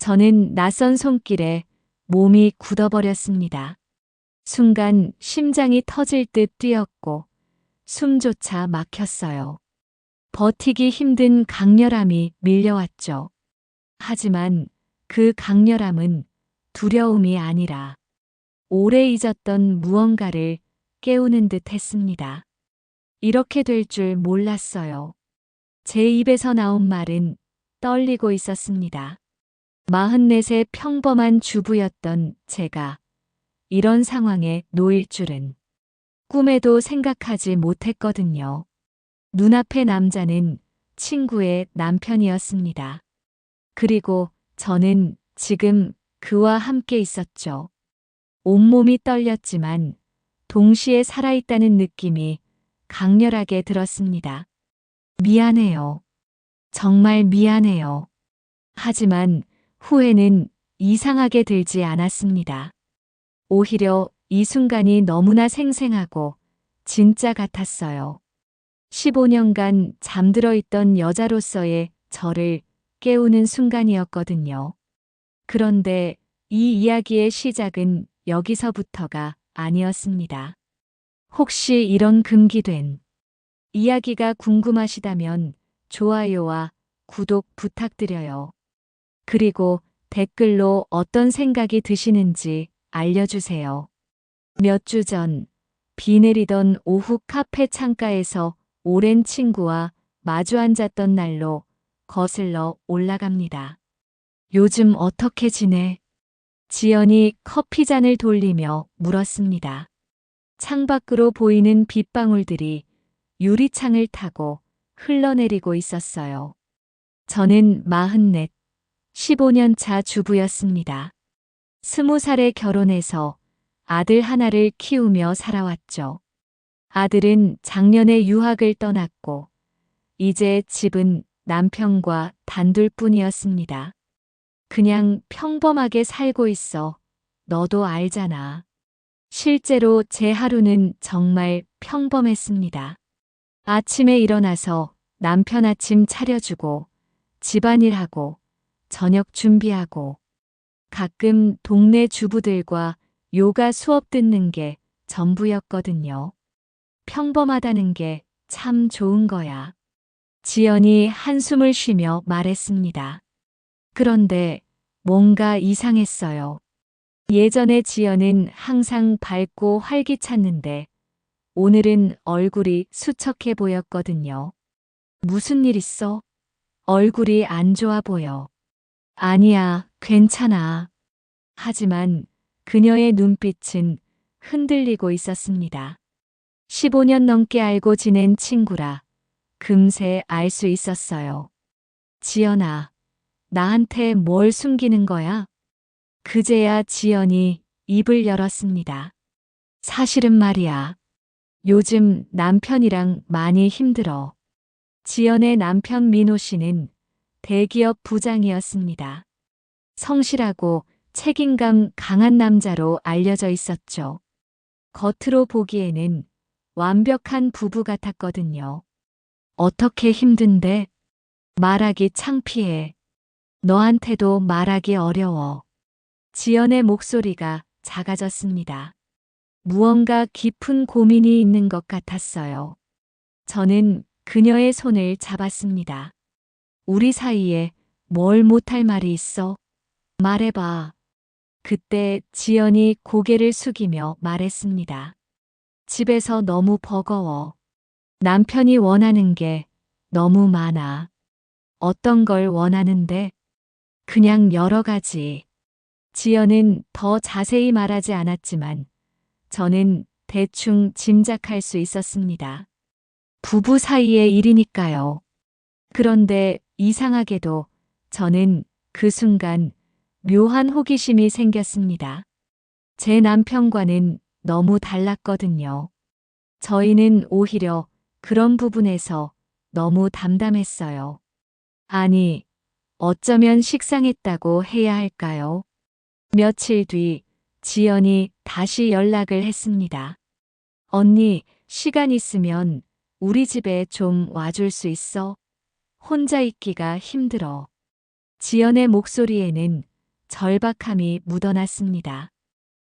저는 낯선 손길에 몸이 굳어버렸습니다. 순간 심장이 터질 듯 뛰었고 숨조차 막혔어요. 버티기 힘든 강렬함이 밀려왔죠. 하지만 그 강렬함은 두려움이 아니라 오래 잊었던 무언가를 깨우는 듯 했습니다. 이렇게 될 줄 몰랐어요. 제 입에서 나온 말은 떨리고 있었습니다. 44의 평범한 주부였던 제가 이런 상황에 놓일 줄은 꿈에도 생각하지 못했거든요. 눈앞의 남자는 친구의 남편이었습니다. 그리고 저는 지금 그와 함께 있었죠. 온몸이 떨렸지만 동시에 살아있다는 느낌이 강렬하게 들었습니다. 미안해요. 정말 미안해요. 하지만 후회는 이상하게 들지 않았습니다. 오히려 이 순간이 너무나 생생하고 진짜 같았어요. 15년간 잠들어 있던 여자로서의 저를 깨우는 순간이었거든요. 그런데 이 이야기의 시작은 여기서부터가 아니었습니다. 혹시 이런 금기된 이야기가 궁금하시다면 좋아요와 구독 부탁드려요. 그리고 댓글로 어떤 생각이 드시는지 알려주세요. 몇 주 전, 비 내리던 오후 카페 창가에서 오랜 친구와 마주 앉았던 날로 거슬러 올라갑니다. 요즘 어떻게 지내? 지연이 커피잔을 돌리며 물었습니다. 창밖으로 보이는 빗방울들이 유리창을 타고 흘러내리고 있었어요. 저는 44, 15년 차 주부였습니다. 20살에 결혼해서 아들 하나를 키우며 살아왔죠. 아들은 작년에 유학을 떠났고 이제 집은 남편과 단둘뿐이었습니다. 그냥 평범하게 살고 있어. 너도 알잖아. 실제로 제 하루는 정말 평범했습니다. 아침에 일어나서 남편 아침 차려주고 집안일하고 저녁 준비하고 가끔 동네 주부들과 요가 수업 듣는 게 전부였거든요. 평범하다는 게 참 좋은 거야. 지연이 한숨을 쉬며 말했습니다. 그런데 뭔가 이상했어요. 예전에 지연은 항상 밝고 활기찼는데 오늘은 얼굴이 수척해 보였거든요. 무슨 일 있어? 얼굴이 안 좋아 보여. 아니야, 괜찮아. 하지만 그녀의 눈빛은 흔들리고 있었습니다. 15년 넘게 알고 지낸 친구라 금세 알 수 있었어요. 지연아, 나한테 뭘 숨기는 거야? 그제야 지연이 입을 열었습니다. 사실은 말이야. 요즘 남편이랑 많이 힘들어. 지연의 남편 민호 씨는 대기업 부장이었습니다. 성실하고 책임감 강한 남자로 알려져 있었죠. 겉으로 보기에는 완벽한 부부 같았거든요. 어떻게 힘든데? 말하기 창피해. 너한테도 말하기 어려워. 지연의 목소리가 작아졌습니다. 무언가 깊은 고민이 있는 것 같았어요. 저는 그녀의 손을 잡았습니다. 우리 사이에 뭘 못할 말이 있어? 말해봐. 그때 지연이 고개를 숙이며 말했습니다. 집에서 너무 버거워. 남편이 원하는 게 너무 많아. 어떤 걸 원하는데? 그냥 여러 가지. 지연은 더 자세히 말하지 않았지만 저는 대충 짐작할 수 있었습니다. 부부 사이의 일이니까요. 그런데 이상하게도 저는 그 순간 묘한 호기심이 생겼습니다. 제 남편과는 너무 달랐거든요. 저희는 오히려 그런 부분에서 너무 담담했어요. 아니, 어쩌면 식상했다고 해야 할까요? 며칠 뒤 지연이 다시 연락을 했습니다. 언니, 시간 있으면 우리 집에 좀 와줄 수 있어? 혼자 있기가 힘들어. 지연의 목소리에는 절박함이 묻어났습니다.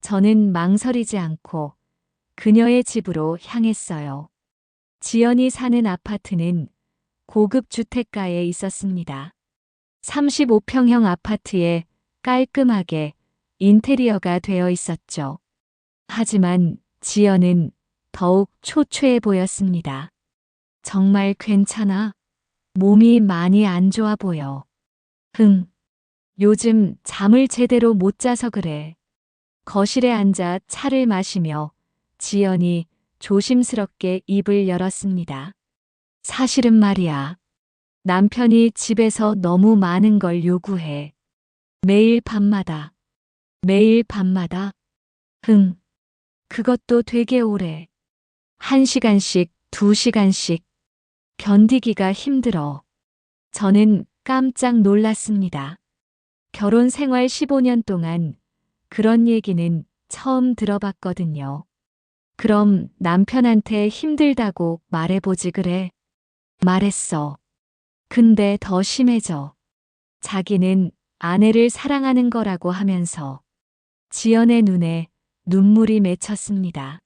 저는 망설이지 않고 그녀의 집으로 향했어요. 지연이 사는 아파트는 고급 주택가에 있었습니다. 35평형 아파트에 깔끔하게 인테리어가 되어 있었죠. 하지만 지연은 더욱 초췌해 보였습니다. 정말 괜찮아? 몸이 많이 안 좋아 보여. 요즘 잠을 제대로 못 자서 그래. 거실에 앉아 차를 마시며 지연이 조심스럽게 입을 열었습니다. 사실은 말이야. 남편이 집에서 너무 많은 걸 요구해. 매일 밤마다. 매일 밤마다? 그것도 되게 오래. 1시간씩, 2시간씩. 견디기가 힘들어. 저는 깜짝 놀랐습니다. 결혼 생활 15년 동안 그런 얘기는 처음 들어봤거든요. 그럼 남편한테 힘들다고 말해보지 그래. 말했어. 근데 더 심해져. 자기는 아내를 사랑하는 거라고 하면서 지연의 눈에 눈물이 맺혔습니다.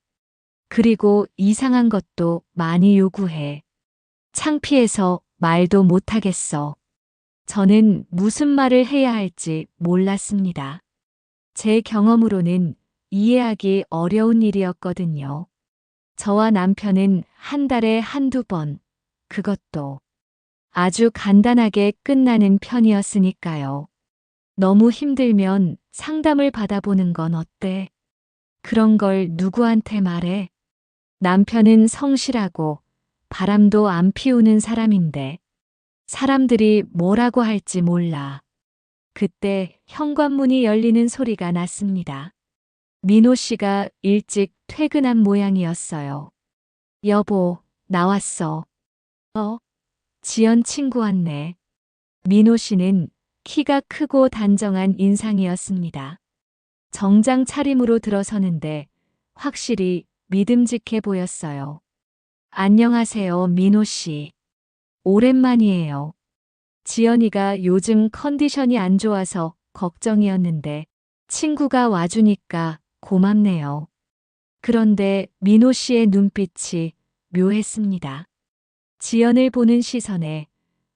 그리고 이상한 것도 많이 요구해. 창피해서 말도 못하겠어. 저는 무슨 말을 해야 할지 몰랐습니다. 제 경험으로는 이해하기 어려운 일이었거든요. 저와 남편은 한 달에 한두 번, 그것도 아주 간단하게 끝나는 편이었으니까요. 너무 힘들면 상담을 받아보는 건 어때? 그런 걸 누구한테 말해? 남편은 성실하고 바람도 안 피우는 사람인데 사람들이 뭐라고 할지 몰라. 그때 현관문이 열리는 소리가 났습니다. 민호 씨가 일찍 퇴근한 모양이었어요. 여보, 나왔어. 지연 친구 왔네. 민호 씨는 키가 크고 단정한 인상이었습니다. 정장 차림으로 들어서는데 확실히 믿음직해 보였어요. 안녕하세요, 민호 씨. 오랜만이에요. 지연이가 요즘 컨디션이 안 좋아서 걱정이었는데 친구가 와주니까 고맙네요. 그런데 민호 씨의 눈빛이 묘했습니다. 지연을 보는 시선에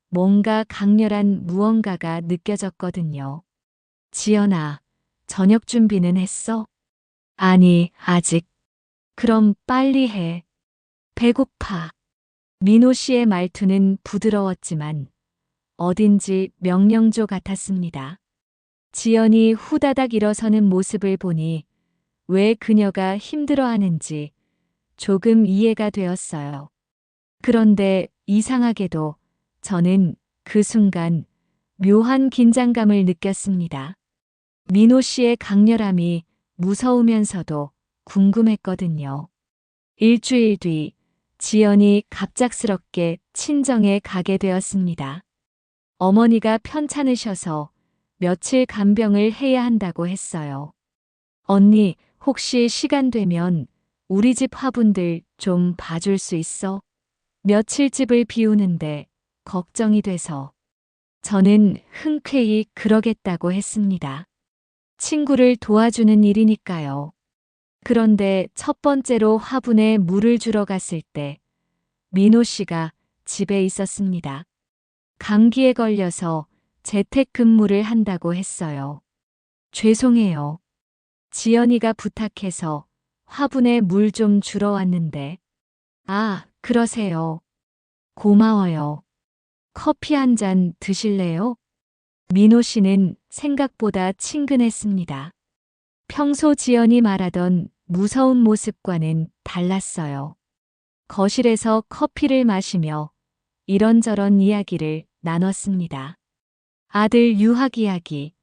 뭔가 강렬한 무언가가 느껴졌거든요. 지연아, 저녁 준비는 했어? 아니, 아직. 그럼 빨리 해. 배고파. 민호 씨의 말투는 부드러웠지만 어딘지 명령조 같았습니다. 지연이 후다닥 일어서는 모습을 보니 왜 그녀가 힘들어하는지 조금 이해가 되었어요. 그런데 이상하게도 저는 그 순간 묘한 긴장감을 느꼈습니다. 민호 씨의 강렬함이 무서우면서도 궁금했거든요. 일주일 뒤 지연이 갑작스럽게 친정에 가게 되었습니다. 어머니가 편찮으셔서 며칠 간병을 해야 한다고 했어요. 언니, 혹시 시간 되면 우리 집 화분들 좀 봐줄 수 있어? 며칠 집을 비우는데 걱정이 돼서. 저는 흔쾌히 그러겠다고 했습니다. 친구를 도와주는 일이니까요. 그런데 첫 번째로 화분에 물을 주러 갔을 때 민호 씨가 집에 있었습니다. 감기에 걸려서 재택근무를 한다고 했어요. 죄송해요. 지연이가 부탁해서 화분에 물 좀 주러 왔는데. 아, 그러세요. 고마워요. 커피 한 잔 드실래요? 민호 씨는 생각보다 친근했습니다. 평소 지연이 말하던 무서운 모습과는 달랐어요. 거실에서 커피를 마시며 이런저런 이야기를 나눴습니다. 아들 유학 이야기,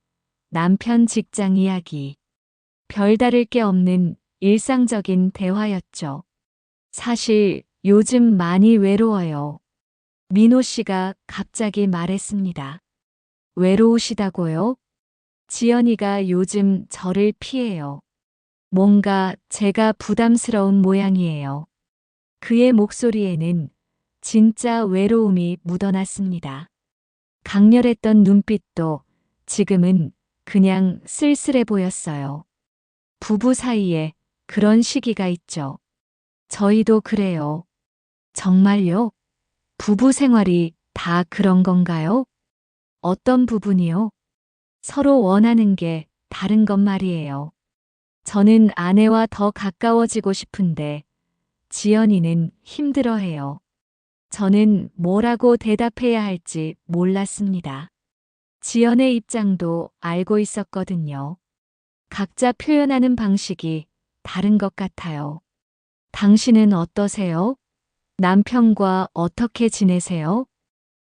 남편 직장 이야기, 별다를 게 없는 일상적인 대화였죠. 사실 요즘 많이 외로워요. 민호 씨가 갑자기 말했습니다. 외로우시다고요? 지연이가 요즘 저를 피해요. 뭔가 제가 부담스러운 모양이에요. 그의 목소리에는 진짜 외로움이 묻어났습니다. 강렬했던 눈빛도 지금은 그냥 쓸쓸해 보였어요. 부부 사이에 그런 시기가 있죠. 저희도 그래요. 정말요? 부부 생활이 다 그런 건가요? 어떤 부분이요? 서로 원하는 게 다른 것 말이에요. 저는 아내와 더 가까워지고 싶은데 지연이는 힘들어해요. 저는 뭐라고 대답해야 할지 몰랐습니다. 지연의 입장도 알고 있었거든요. 각자 표현하는 방식이 다른 것 같아요. 당신은 어떠세요? 남편과 어떻게 지내세요?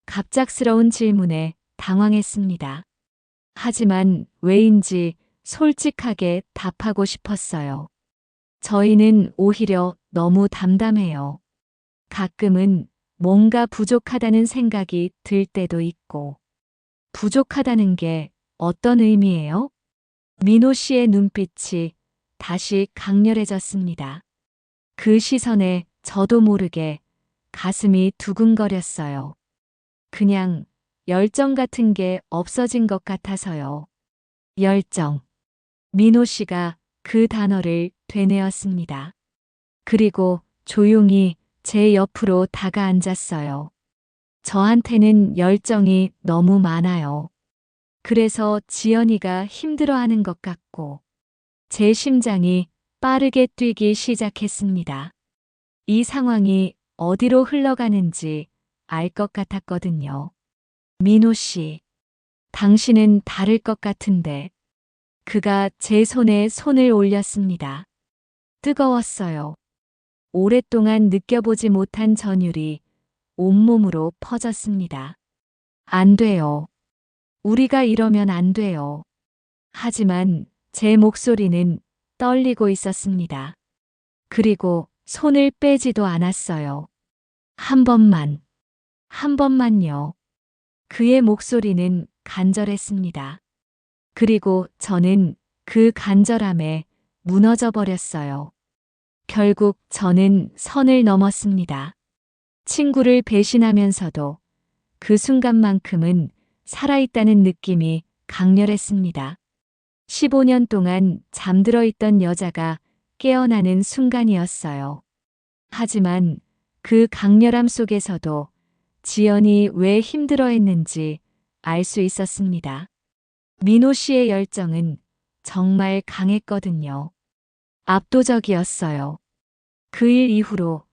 갑작스러운 질문에 당황했습니다. 하지만 왜인지 솔직하게 답하고 싶었어요. 저희는 오히려 너무 담담해요. 가끔은 뭔가 부족하다는 생각이 들 때도 있고. 부족하다는 게 어떤 의미예요? 민호 씨의 눈빛이 다시 강렬해졌습니다. 그 시선에 저도 모르게 가슴이 두근거렸어요. 그냥 열정 같은 게 없어진 것 같아서요. 열정. 민호 씨가 그 단어를 되뇌었습니다. 그리고 조용히 제 옆으로 다가앉았어요. 저한테는 열정이 너무 많아요. 그래서 지연이가 힘들어하는 것 같고, 제 심장이 빠르게 뛰기 시작했습니다. 이 상황이 어디로 흘러가는지 알 것 같았거든요. 민호 씨, 당신은 다를 것 같은데. 그가 제 손에 손을 올렸습니다. 뜨거웠어요. 오랫동안 느껴보지 못한 전율이 온몸으로 퍼졌습니다. 안 돼요. 우리가 이러면 안 돼요. 하지만 제 목소리는 떨리고 있었습니다. 그리고 손을 빼지도 않았어요. 한 번만, 한 번만요. 그의 목소리는 간절했습니다. 그리고 저는 그 간절함에 무너져 버렸어요. 결국 저는 선을 넘었습니다. 친구를 배신하면서도 그 순간만큼은 살아있다는 느낌이 강렬했습니다. 15년 동안 잠들어 있던 여자가 깨어나는 순간이었어요. 하지만 그 강렬함 속에서도 지연이 왜 힘들어했는지 알 수 있었습니다. 민호 씨의 열정은 정말 강했거든요. 압도적이었어요. 그 일 이후로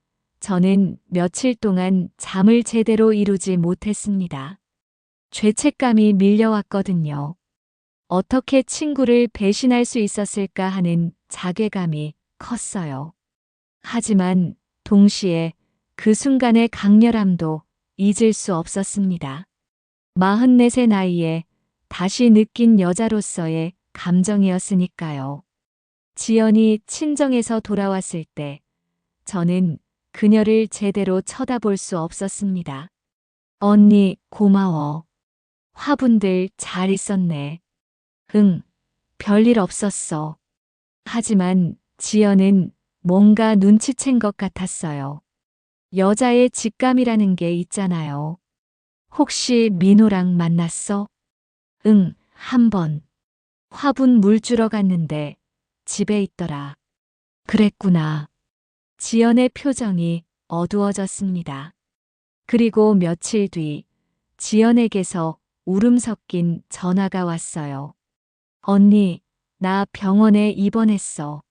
저는 며칠 동안 잠을 제대로 이루지 못했습니다. 죄책감이 밀려왔거든요. 어떻게 친구를 배신할 수 있었을까 하는 자괴감이 컸어요. 하지만 동시에 그 순간의 강렬함도 잊을 수 없었습니다. 44의 나이에 다시 느낀 여자로서의 감정이었으니까요. 지연이 친정에서 돌아왔을 때 저는 그녀를 제대로 쳐다볼 수 없었습니다. 언니, 고마워. 화분들 잘 있었네. 응, 별일 없었어. 하지만 지연은 뭔가 눈치챈 것 같았어요. 여자의 직감이라는 게 있잖아요. 혹시 민호랑 만났어? 응, 한 번. 화분 물 주러 갔는데 집에 있더라. 그랬구나. 지연의 표정이 어두워졌습니다. 그리고 며칠 뒤 지연에게서 울음 섞인 전화가 왔어요. 언니, 나 병원에 입원했어.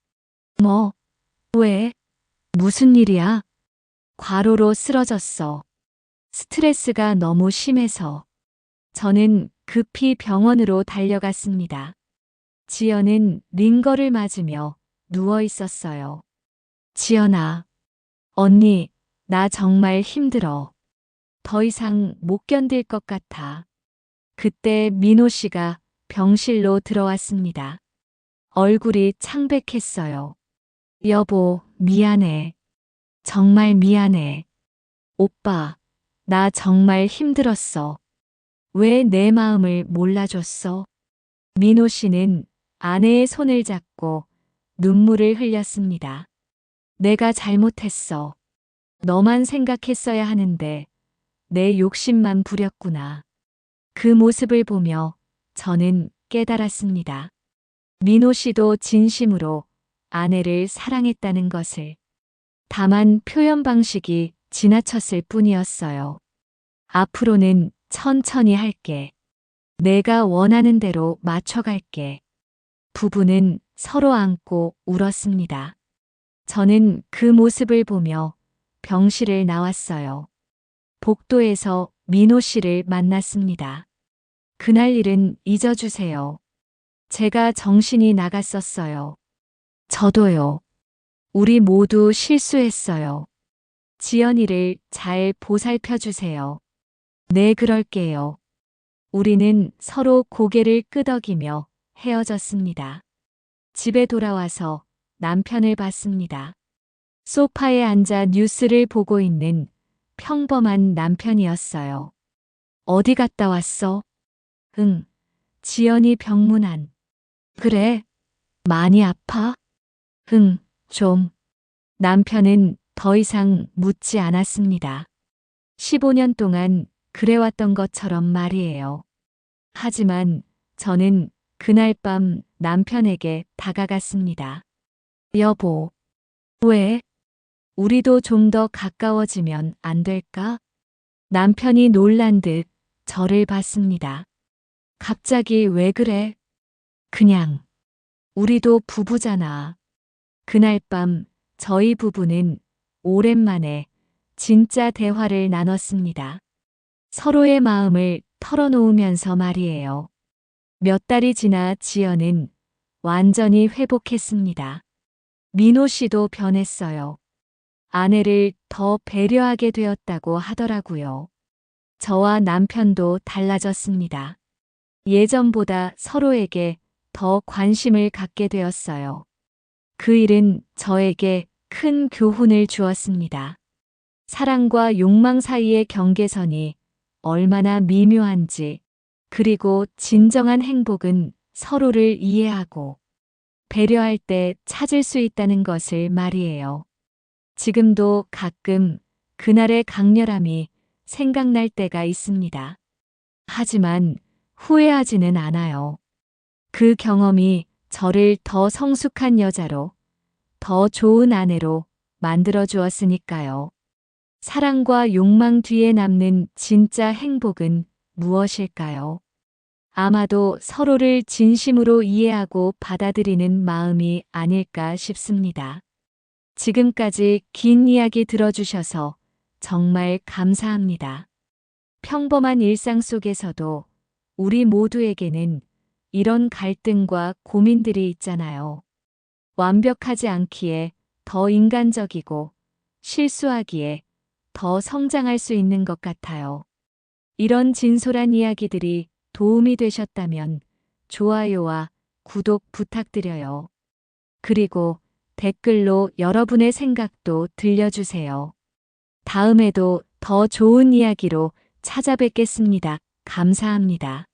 뭐? 왜? 무슨 일이야? 과로로 쓰러졌어. 스트레스가 너무 심해서. 저는 급히 병원으로 달려갔습니다. 지연은 링거를 맞으며 누워 있었어요. 지연아, 언니, 나 정말 힘들어. 더 이상 못 견딜 것 같아. 그때 민호 씨가 병실로 들어왔습니다. 얼굴이 창백했어요. 여보, 미안해. 정말 미안해. 오빠, 나 정말 힘들었어. 왜 내 마음을 몰라줬어? 민호 씨는 아내의 손을 잡고 눈물을 흘렸습니다. 내가 잘못했어. 너만 생각했어야 하는데 내 욕심만 부렸구나. 그 모습을 보며 저는 깨달았습니다. 민호 씨도 진심으로 아내를 사랑했다는 것을. 다만 표현 방식이 지나쳤을 뿐이었어요. 앞으로는 천천히 할게. 내가 원하는 대로 맞춰갈게. 부부는 서로 안고 울었습니다. 저는 그 모습을 보며 병실을 나왔어요. 복도에서 민호 씨를 만났습니다. 그날 일은 잊어주세요. 제가 정신이 나갔었어요. 저도요. 우리 모두 실수했어요. 지연이를 잘 보살펴 주세요. 네, 그럴게요. 우리는 서로 고개를 끄덕이며 헤어졌습니다. 집에 돌아와서 남편을 봤습니다. 소파에 앉아 뉴스를 보고 있는 평범한 남편이었어요. 어디 갔다 왔어? 응, 지연이 병문안. 그래, 많이 아파? 응, 좀. 남편은 더 이상 묻지 않았습니다. 15년 동안 그래왔던 것처럼 말이에요. 하지만 저는 그날 밤 남편에게 다가갔습니다. 여보, 왜? 우리도 좀 더 가까워지면 안 될까? 남편이 놀란 듯 저를 봤습니다. 갑자기 왜 그래? 그냥. 우리도 부부잖아. 그날 밤 저희 부부는 오랜만에 진짜 대화를 나눴습니다. 서로의 마음을 털어놓으면서 말이에요. 몇 달이 지나 지연은 완전히 회복했습니다. 민호 씨도 변했어요. 아내를 더 배려하게 되었다고 하더라고요. 저와 남편도 달라졌습니다. 예전보다 서로에게 더 관심을 갖게 되었어요. 그 일은 저에게 큰 교훈을 주었습니다. 사랑과 욕망 사이의 경계선이 얼마나 미묘한지, 그리고 진정한 행복은 서로를 이해하고 배려할 때 찾을 수 있다는 것을 말이에요. 지금도 가끔 그날의 강렬함이 생각날 때가 있습니다. 하지만 후회하지는 않아요. 그 경험이 저를 더 성숙한 여자로, 더 좋은 아내로 만들어 주었으니까요. 사랑과 욕망 뒤에 남는 진짜 행복은 무엇일까요? 아마도 서로를 진심으로 이해하고 받아들이는 마음이 아닐까 싶습니다. 지금까지 긴 이야기 들어주셔서 정말 감사합니다. 평범한 일상 속에서도 우리 모두에게는 이런 갈등과 고민들이 있잖아요. 완벽하지 않기에 더 인간적이고 실수하기에 더 성장할 수 있는 것 같아요. 이런 진솔한 이야기들이 도움이 되셨다면 좋아요와 구독 부탁드려요. 그리고 댓글로 여러분의 생각도 들려주세요. 다음에도 더 좋은 이야기로 찾아뵙겠습니다. 감사합니다.